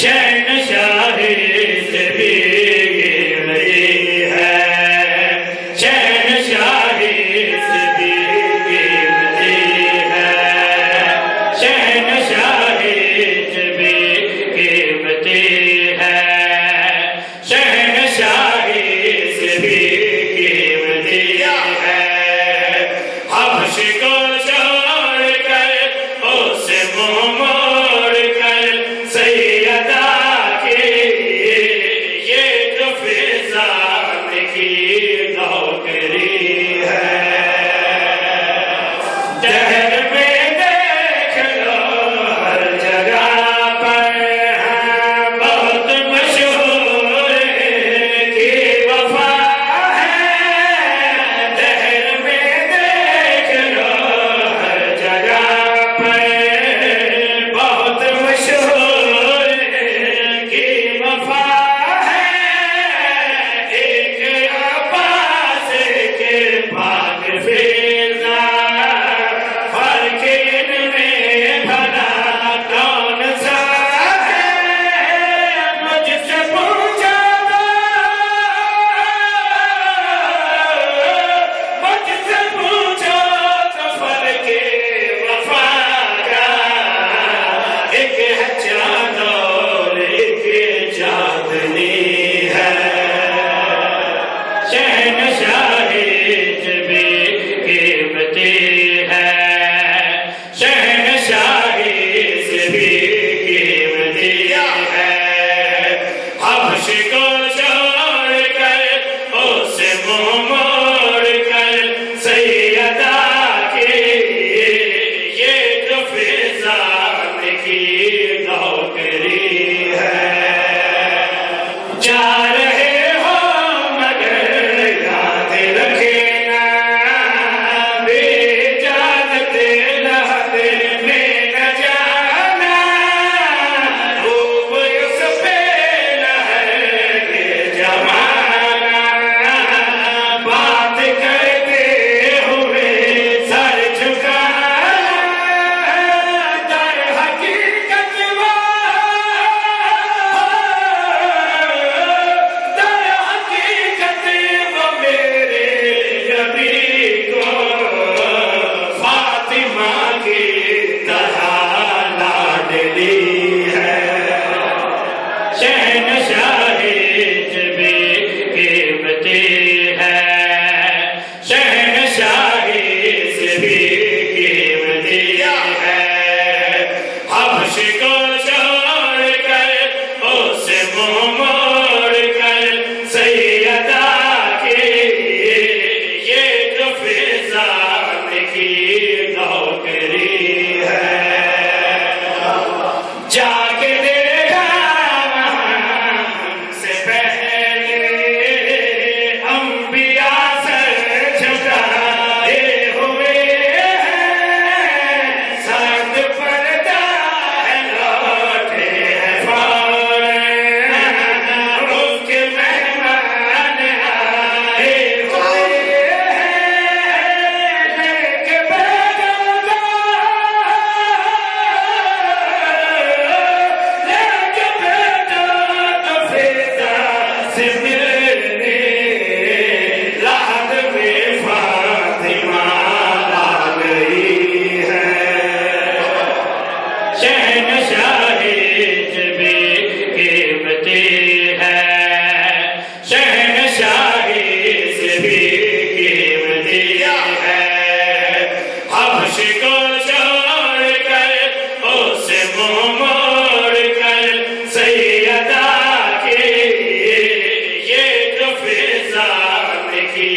شہنشاہی سے بھی قیمتی ہے، شہنشاہی سے بھی قیمتی ہے، شہنشاہی سے بھی قیمتی ہے، شہنشاہی سے بھی قیمتی ہے۔ حبش کو چھوڑ کر اسے منہ موڑ کر سیدہ کی یہ جو فضان کی نوکری ہے، دہر میں دیکھ لو ہر جگہ پر بہت مشہور کی وفا ہے، دہر میں دیکھ لو ہر جگہ پر بہت مشہور کی وفا ہے، ایک عباس کے پاک فضا، فرق ان میں بھلا کون سا ہے، مجھ سے پوچھا تو مجھ سے پوچھو تو فرق وفا کا ایک ہے چاند اور ایک چاندنی ہے، شہنشاہی سے بھی قیمتی ہے، شہنشاہی سے بھی قیمتی ہے۔ حبش کو چھوڑ کر اسے منہ موڑ کر سیدہ کی یہ جو فضان کی نوکری ہے، جا رہے ہو مگر یاد رکھنا بے اجازت لحد میں نہ جانا، خوب اس پہ لہرے جمانا، بات کرتے ہوئے سر جھکانا، در حقیقت وہ میرے نبی کو فاطمہ کی طرح لاڈلی ہے، شہنشاہی سے بھی قیمتی ہے، شہنشاہی سے بھی قیمتی ہے۔ حبش کو چھوڑ کر اسے منہ موڑ کر سیدہ کی یہ جو فضان کی نوکری ہے، جا کے دیکھا ہم سے پہلے انبیاء سر جھکائے ہوئے ہیں، سرد پردہ ہے لوٹے ہیں فوراً، روز کے مہمان آئے ہوئے ہیں، لے کے بیگم کو فضا سے ملنے راحت میں فاطمہ آ گئی ہے، شہنشاہی سے بھی قیمتی ہے، شہنشاہی سے بھی قیمتی ہے۔ حبش کو چھوڑ کر اسے منہ موڑ کر سیدہ کی یہ جو فضان کی